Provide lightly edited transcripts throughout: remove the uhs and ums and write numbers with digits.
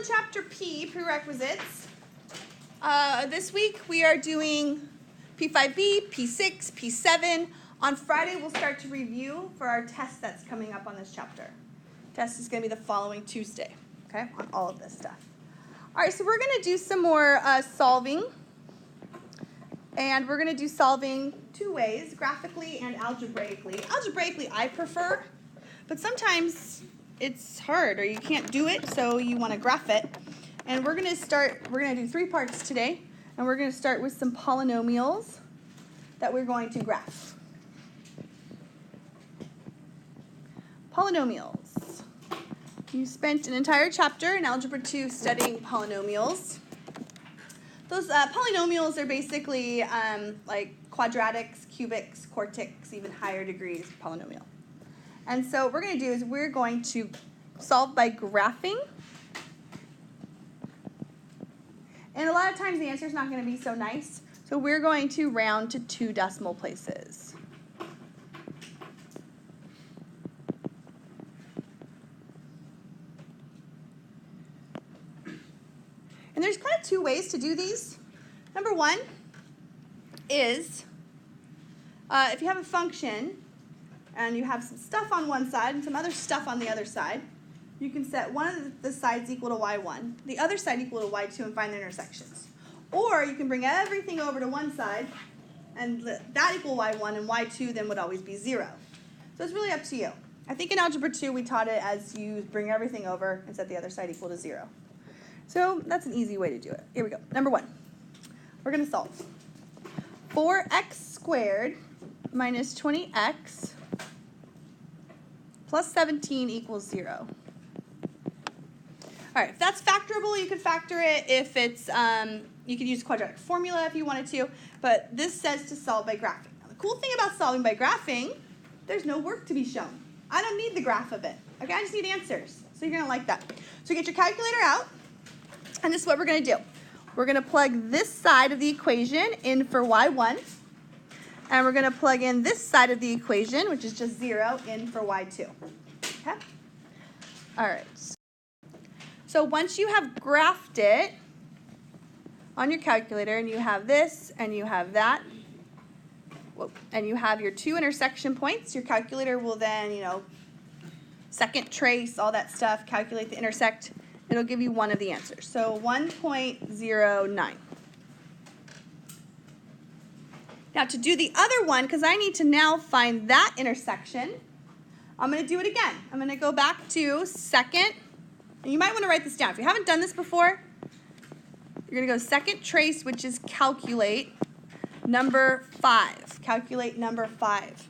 in Chapter P, prerequisites. This week we are doing P.5b, P6, P7. On Friday we'll start to review for our test that's coming up on this chapter. Test is going to be the following Tuesday, okay, on all of this stuff. All right, so we're going to do some more solving. And we're going to do solving two ways, graphically and algebraically. Algebraically I prefer, but sometimes it's hard or you can't do it, so you want to graph it. And we're going to do 3 parts today, and we're going to start with some polynomials that we're going to graph. Polynomials. You spent an entire chapter in Algebra 2 studying polynomials. Those polynomials are basically like quadratics, cubics, quartics, even higher degrees of polynomial. And so what we're going to do is we're going to solve by graphing. And a lot of times the answer is not going to be so nice. So we're going to round to 2 decimal places. And there's kind of 2 ways to do these. Number 1 is if you have a function and you have some stuff on one side and some other stuff on the other side, you can set one of the sides equal to y1, the other side equal to y2, and find their intersections. Or you can bring everything over to one side and that equal y1, and y2 then would always be 0. So it's really up to you. I think in Algebra 2 we taught it as you bring everything over and set the other side equal to 0. So that's an easy way to do it. Here we go. Number 1. We're going to solve. 4x squared minus 20x plus 17 equals 0. All right, if that's factorable, you could factor it. If it's, you could use quadratic formula if you wanted to, but this says to solve by graphing. Now, the cool thing about solving by graphing, there's no work to be shown. I don't need the graph of it. Okay, I just need answers. So you're going to like that. So get your calculator out, and this is what we're going to do. We're going to plug this side of the equation in for y1, and we're going to plug in this side of the equation, which is just 0, in for y2. Okay? All right. So once you have graphed it on your calculator, and you have this, and you have that, and you have your 2 intersection points, your calculator will then, second trace, all that stuff, calculate the intersect. It'll give you one of the answers. So 1.09. Now to do the other one, because I need to now find that intersection, I'm going to do it again. I'm going to go back to second. And you might want to write this down. If you haven't done this before, you're going to go second trace, which is calculate number 5. Calculate number 5.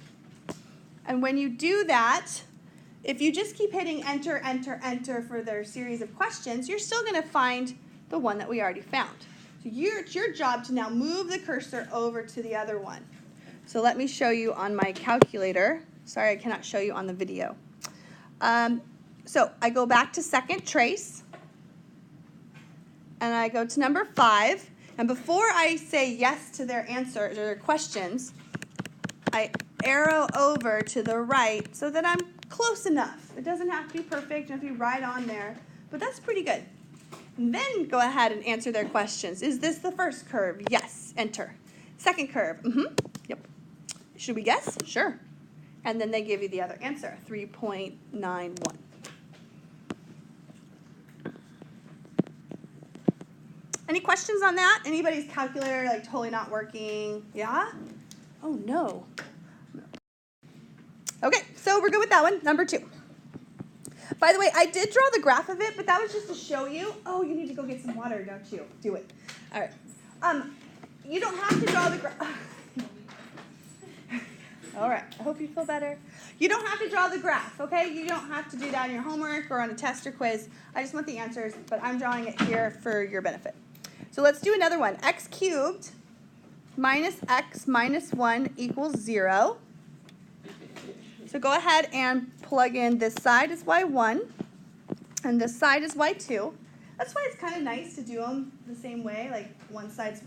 And when you do that, if you just keep hitting enter, enter, enter for their series of questions, you're still going to find the one that we already found. So it's your job to now move the cursor over to the other one. So let me show you on my calculator. Sorry, I cannot show you on the video. So I go back to second trace, and I go to number 5. And before I say yes to their answers or their questions, I arrow over to the right so that I'm close enough. It doesn't have to be perfect, it doesn't have to be right on there, but that's pretty good. And then go ahead and answer their questions. Is this the first curve? Yes. Enter. Second curve? Yep. Should we guess? Sure. And then they give you the other answer, 3.91. Any questions on that? Anybody's calculator like totally not working? Yeah? Oh no. Okay, so we're good with that one. Number 2. By the way, I did draw the graph of it, but that was just to show you. Oh, you need to go get some water, don't you? Do it. All right. You don't have to draw the graph. All right, I hope you feel better. You don't have to draw the graph, okay? You don't have to do that in your homework or on a test or quiz. I just want the answers, but I'm drawing it here for your benefit. So let's do another one. X cubed minus x minus 1 equals 0. So go ahead and plug in this side is y1, and this side is y2. That's why it's kind of nice to do them the same way, like one side's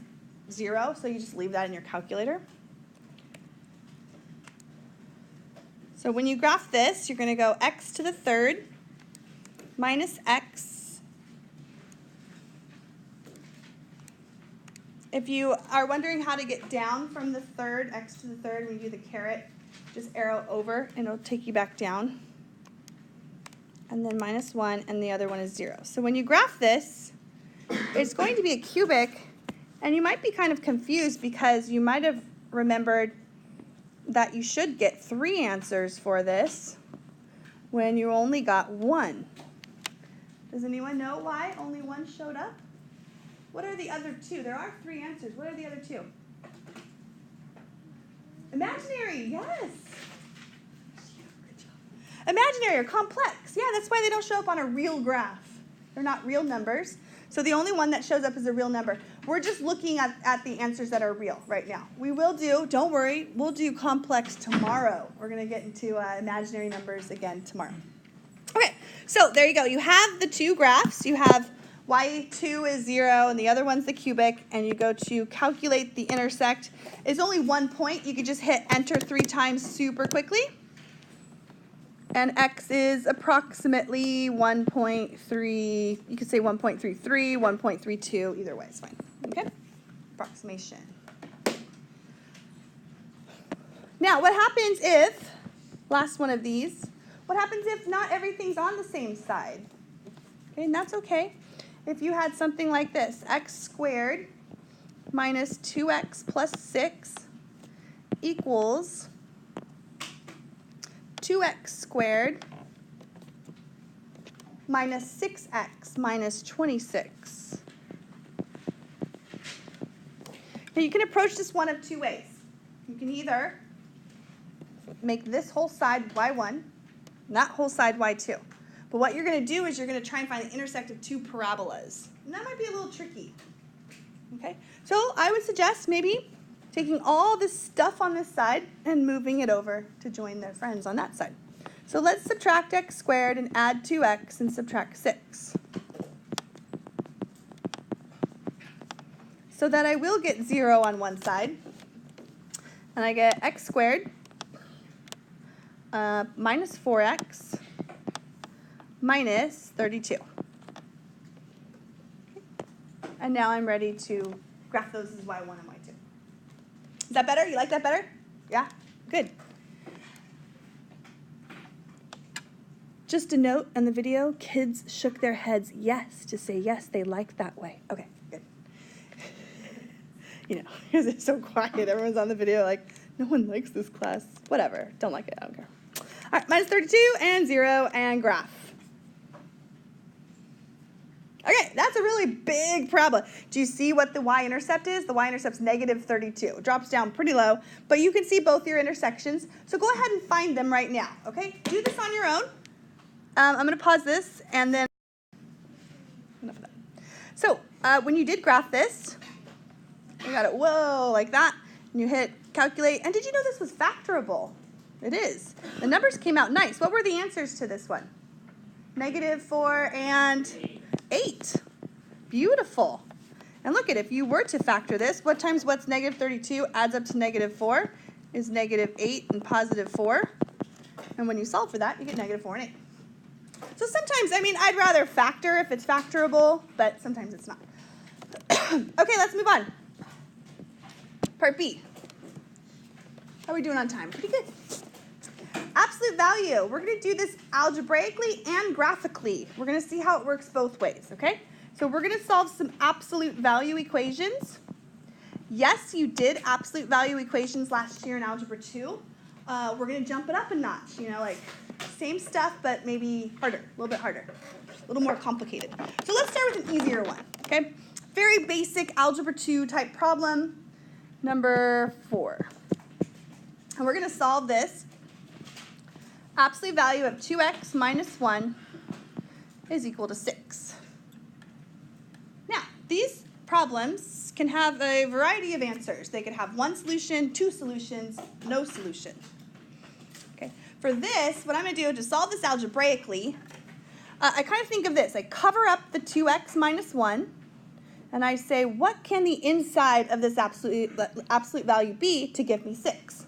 0, so you just leave that in your calculator. So when you graph this, you're going to go x to the third minus x If you are wondering how to get down from the third, x to the third, when you do the caret, just arrow over and it'll take you back down. And then -1, and the other one is 0. So when you graph this, it's going to be a cubic, and you might be kind of confused because you might have remembered that you should get 3 answers for this when you only got 1. Does anyone know why only 1 showed up? What are the other 2? There are 3 answers. What are the other 2? Imaginary, yes. Good job. Imaginary or complex. Yeah, that's why they don't show up on a real graph. They're not real numbers. So the only one that shows up is a real number. We're just looking at the answers that are real right now. We will do, don't worry, we'll do complex tomorrow. We're going to get into imaginary numbers again tomorrow. Okay, so there you go. You have the 2 graphs. You have y2 is 0, and the other one's the cubic, and you go to calculate the intersect. It's only 1 point. You could just hit enter 3 times super quickly. And x is approximately 1.3, you could say 1.33, 1.32, either way is fine. Okay? Approximation. Now, what happens if, last one of these, what happens if not everything's on the same side? Okay, and that's okay. If you had something like this, x squared minus 2x plus 6 equals 2x squared minus 6x minus 26. Now you can approach this one of 2 ways. You can either make this whole side y1 and that whole side y2. But what you're going to do is you're going to try and find the intersect of 2 parabolas. And that might be a little tricky. Okay? So I would suggest maybe taking all this stuff on this side and moving it over to join their friends on that side. So let's subtract x squared and add 2x and subtract 6. So that I will get 0 on one side. And I get x squared minus 4x minus 32. Okay. And now I'm ready to graph those as y1 and y2. Is that better? You like that better? Yeah? Good. Just a note on the video, kids shook their heads yes to say yes, they liked that way. Okay, good. You know, because it's so quiet. Everyone's on the video like, no one likes this class. Whatever. Don't like it. I don't care. All right, minus 32 and 0 and graph. Okay, that's a really big parabola. Do you see what the y-intercept is? The y-intercept's negative 32. It drops down pretty low, but you can see both your intersections. So go ahead and find them right now, okay? Do this on your own. I'm going to pause this, and then enough of that. So when you did graph this, you got it, whoa, like that, and you hit calculate. And did you know this was factorable? It is. The numbers came out nice. What were the answers to this one? Negative 4 and 8. Beautiful. And look at, if you were to factor this, what times what's negative 32 adds up to negative 4 is negative 8 and positive 4. And when you solve for that, you get negative 4 and 8. So sometimes, I mean, I'd rather factor if it's factorable, but sometimes it's not. Okay, let's move on. Part B. How are we doing on time? Pretty good. Absolute value. We're going to do this algebraically and graphically. We're going to see how it works both ways, okay? So we're going to solve some absolute value equations. Yes, you did absolute value equations last year in Algebra 2. We're going to jump it up a notch, you know, like same stuff, but maybe harder, a little bit harder, a little more complicated. So let's start with an easier one, okay? Very basic Algebra 2 type problem, number 4. And we're going to solve this. Absolute value of 2x minus 1 is equal to 6. Now, these problems can have a variety of answers. They could have 1 solution, 2 solutions, no solution. Okay. For this, what I'm going to do to solve this algebraically, I kind of think of this. I cover up the 2x minus 1, and I say, what can the inside of this absolute value be to give me 6?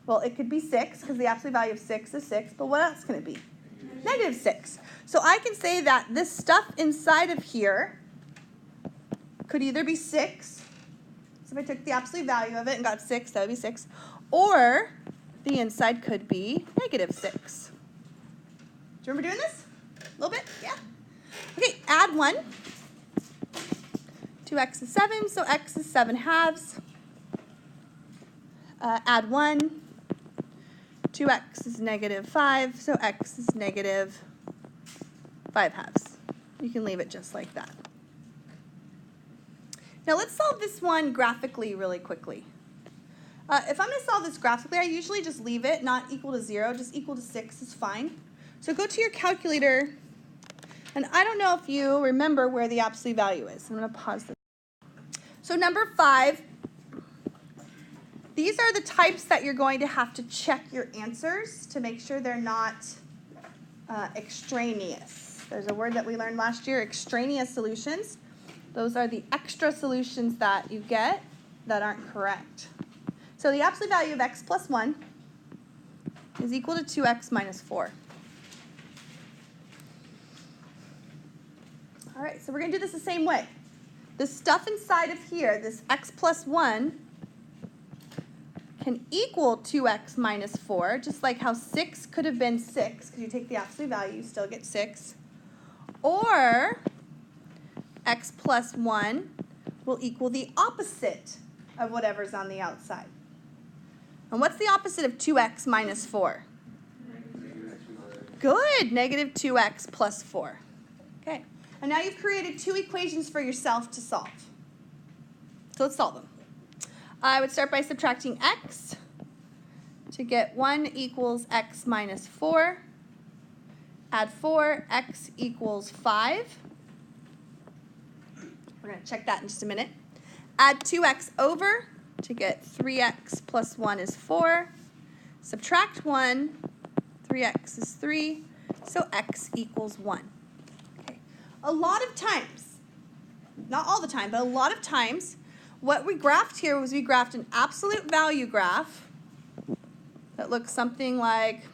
Well, it could be 6, because the absolute value of 6 is 6, but what else can it be? Negative 6. So I can say that this stuff inside of here could either be 6 if I took the absolute value of it and got 6, that would be 6. Or the inside could be -6. Do you remember doing this? A little bit? Yeah. Okay, add 1. 2x is 7, so x is 7/2. Add 1. 2x is -5, so x is -5/2. You can leave it just like that. Now let's solve this one graphically really quickly. If I'm going to solve this graphically, I usually just leave it not equal to 0, just equal to 6 is fine. So go to your calculator, and I don't know if you remember where the absolute value is. I'm going to pause this. So number 5, these are the types that you're going to have to check your answers to make sure they're not extraneous. There's a word that we learned last year, extraneous solutions. Those are the extra solutions that you get that aren't correct. So the absolute value of x plus 1 is equal to 2x minus 4. All right, so we're going to do this the same way. The stuff inside of here, this x plus 1, can equal 2x minus 4, just like how 6 could have been 6, because you take the absolute value, you still get 6. Or x plus 1 will equal the opposite of whatever's on the outside. And what's the opposite of 2x minus 4? Good, -2x plus 4. Okay, and now you've created 2 equations for yourself to solve. So let's solve them. I would start by subtracting x to get 1 equals x minus 4. Add 4, x equals 5. We're going to check that in just a minute. Add 2x over to get 3x plus 1 is 4. Subtract 1, 3x is 3, so x equals 1. Okay. A lot of times, not all the time, but a lot of times, what we graphed here was we graphed an absolute value graph that looks something like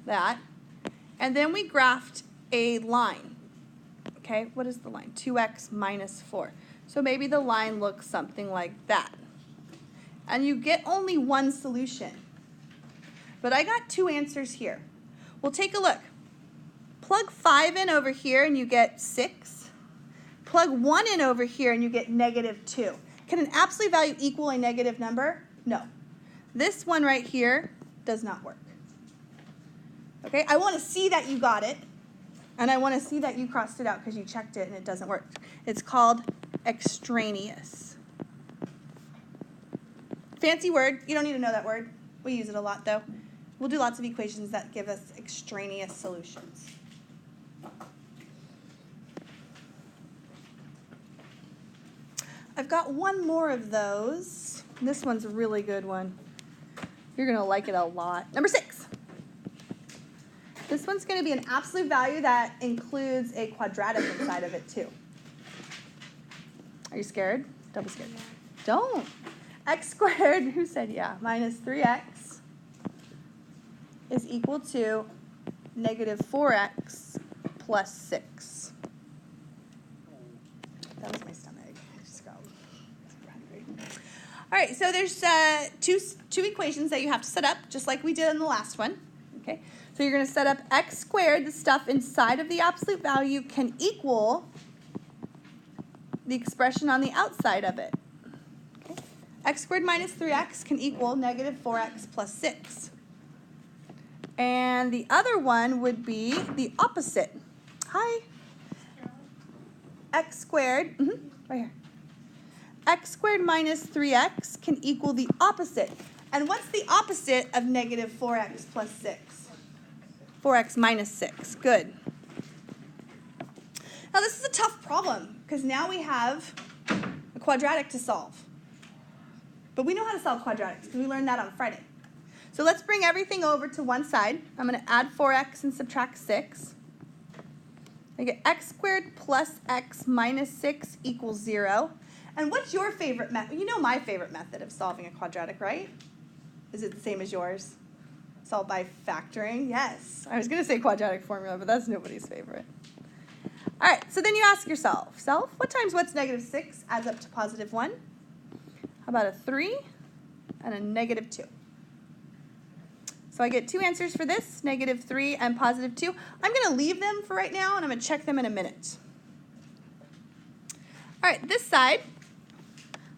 that, and then we graphed a line. Okay, what is the line? 2x minus 4. So maybe the line looks something like that. And you get only one solution. But I got 2 answers here. Well, take a look. Plug 5 in over here and you get 6. Plug 1 in over here and you get -2. Can an absolute value equal a negative number? No. This one right here does not work. Okay, I want to see that you got it. And I want to see that you crossed it out because you checked it and it doesn't work. It's called extraneous. Fancy word. You don't need to know that word. We use it a lot, though. We'll do lots of equations that give us extraneous solutions. I've got one more of those. This one's a really good one. You're going to like it a lot. Number 6. This one's going to be an absolute value that includes a quadratic inside of it, too. Are you scared? Don't be scared. Don't. X squared, who said yeah, minus 3x is equal to -4x plus 6. That was my stomach. I just got hungry. All right, so there's two equations that you have to set up, just like we did in the last one. Okay, so you're going to set up x squared, the stuff inside of the absolute value, can equal the expression on the outside of it. Okay. X squared minus 3x can equal -4x plus 6. And the other one would be the opposite. Hi. X squared, right here. X squared minus 3x can equal the opposite. And what's the opposite of -4x plus 6? 4x minus 6. Good. Now this is a tough problem because now we have a quadratic to solve. But we know how to solve quadratics because we learned that on Friday. So let's bring everything over to one side. I'm going to add 4x and subtract 6. I get x squared plus x minus 6 equals 0. And what's your favorite method? You know my favorite method of solving a quadratic, right? Is it the same as yours? Solve by factoring? Yes. I was going to say quadratic formula, but that's nobody's favorite. All right, so then you ask yourself, what times what's -6 adds up to +1? How about a 3 and a negative 2? So I get two answers for this, negative 3 and positive 2. I'm going to leave them for right now, and I'm going to check them in a minute. All right, this side,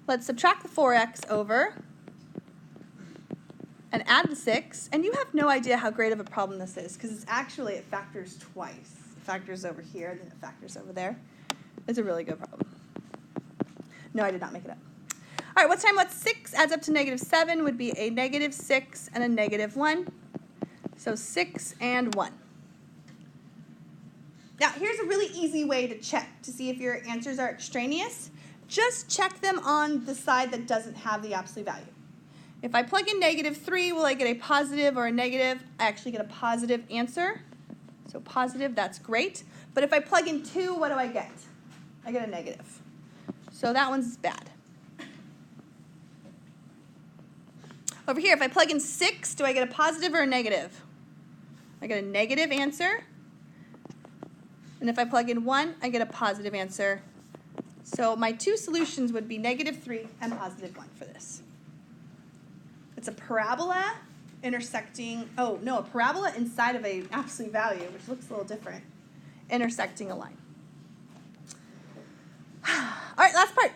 let's subtract the 4x over and add the 6. And you have no idea how great of a problem this is, because it's actually, it factors twice. It factors over here, then it factors over there. It's a really good problem. No, I did not make it up. All right, what's 6 adds up to negative 7 would be a negative 6 and a negative 1. So 6 and 1. Now, here's a really easy way to check to see if your answers are extraneous. Just check them on the side that doesn't have the absolute value. If I plug in negative 3, will I get a positive or a negative? I actually get a positive answer. So positive, that's great. But if I plug in 2, what do I get? I get a negative. So that one's bad. Over here, if I plug in 6, do I get a positive or a negative? I get a negative answer. And if I plug in 1, I get a positive answer. So my two solutions would be negative 3 and positive 1 for this. It's a parabola intersecting, a parabola inside of an absolute value, which looks a little different, intersecting a line. All right, last part.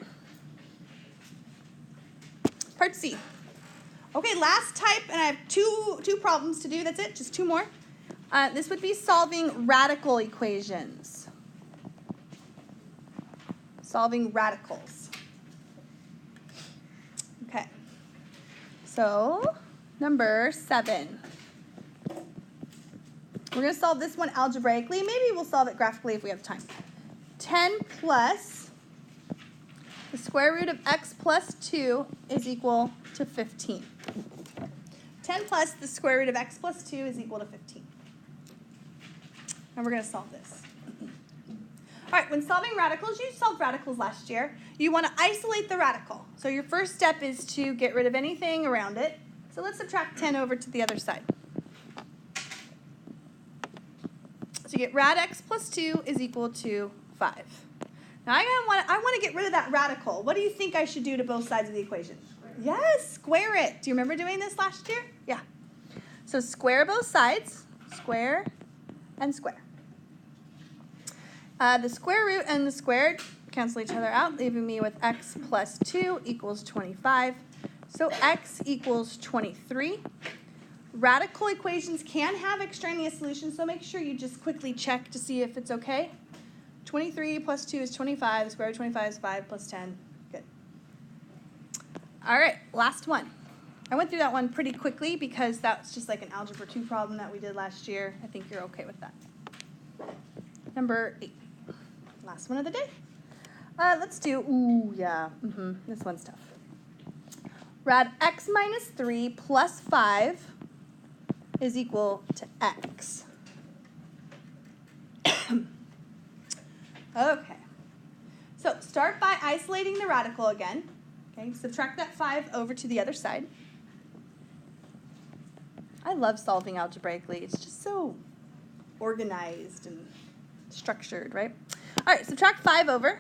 Part C. Okay, last type, and I have two problems to do. That's it, just 2 more. This would be solving radical equations. Solving radicals. Okay. So, number 7. We're going to solve this one algebraically. Maybe we'll solve it graphically if we have time. 10 plus the square root of x plus 2 is equal to 15. 10 plus the square root of x plus 2 is equal to 15. And we're going to solve this. All right, when solving radicals, you solved radicals last year. You want to isolate the radical. So your first step is to get rid of anything around it. So let's subtract 10 over to the other side. So you get rad x plus 2 is equal to 5. Now I want to get rid of that radical. What do you think I should do to both sides of the equation? Yes, square it. Do you remember doing this last year? Yeah. So square both sides, square and square. The square root and the squared cancel each other out, leaving me with x plus 2 equals 25. So x equals 23. Radical equations can have extraneous solutions, so make sure you just quickly check to see if it's okay. 23 plus 2 is 25. The square root of 25 is 5 plus 10. Good. All right, last one. I went through that one pretty quickly because that's just like an Algebra 2 problem that we did last year. I think you're okay with that. Number 8. Last one of the day. Let's do, this one's tough. Rad x minus 3 plus 5 is equal to x. Okay. So start by isolating the radical again. Okay, subtract that 5 over to the other side. I love solving algebraically. It's just so organized and structured, right? All right, subtract 5 over,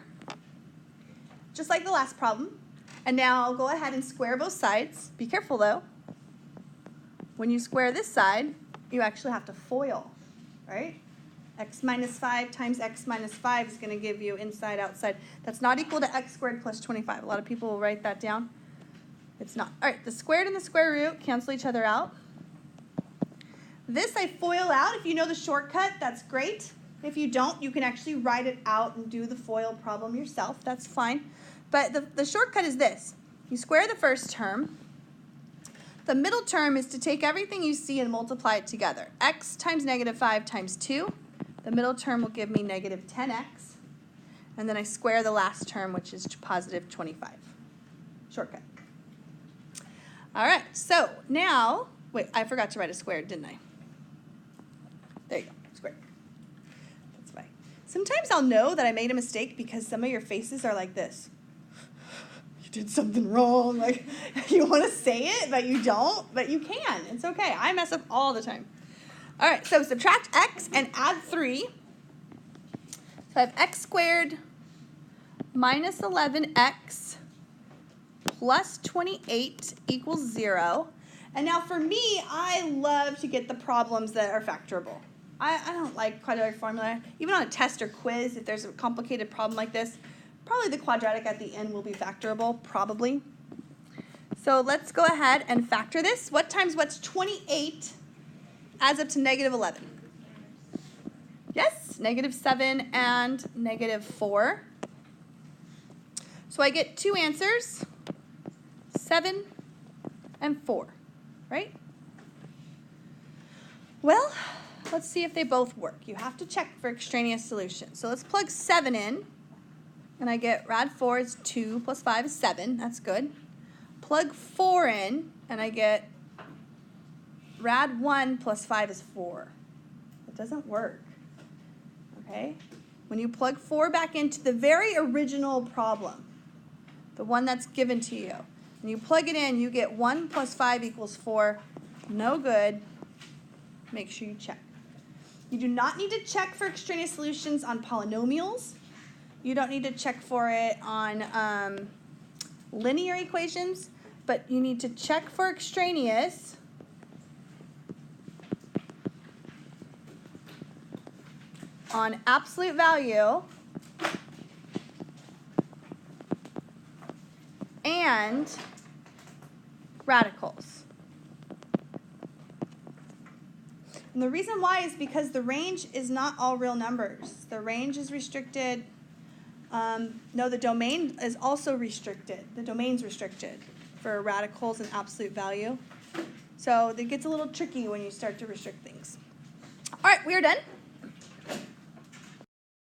just like the last problem. And now I'll go ahead and square both sides. Be careful, though. When you square this side, you actually have to FOIL, right? X minus 5 times x minus 5 is going to give you inside, outside. That's not equal to x squared plus 25. A lot of people will write that down. It's not. All right, the squared and the square root cancel each other out. This I FOIL out. If you know the shortcut, that's great. If you don't, you can actually write it out and do the FOIL problem yourself. That's fine. But the shortcut is this. You square the first term. The middle term is to take everything you see and multiply it together. X times negative 5 times 2. The middle term will give me negative 10x. And then I square the last term, which is positive 25. Shortcut. All right, so now, wait, I forgot to write a squared, didn't I? There you go, squared. That's fine. Sometimes I'll know that I made a mistake because some of your faces are like this. You did something wrong. Like, you want to say it, but you don't, but you can. It's okay. I mess up all the time. All right, so subtract x and add 3. So I have x squared minus 11x plus 28 equals 0. And now for me, I love to get the problems that are factorable. I don't like quadratic formula. Even on a test or quiz, if there's a complicated problem like this, probably the quadratic at the end will be factorable, probably. So let's go ahead and factor this. What times what's 28 adds up to negative 11? Yes, negative 7 and negative 4. So I get two answers, 7 and 4, right? Well, let's see if they both work. You have to check for extraneous solutions. So let's plug 7 in, and I get rad 4 is 2 plus 5 is 7. That's good. Plug 4 in, and I get rad 1 plus 5 is 4. It doesn't work. Okay? When you plug 4 back into the very original problem, the one that's given to you, and you plug it in, you get 1 plus 5 equals 4. No good. Make sure you check. You do not need to check for extraneous solutions on polynomials. You don't need to check for it on linear equations, but you need to check for extraneous on absolute value and radicals. And the reason why is because the range is not all real numbers. The range is restricted. No, the domain is also restricted. The domain's restricted for radicals and absolute value. So it gets a little tricky when you start to restrict things. All right, we are done.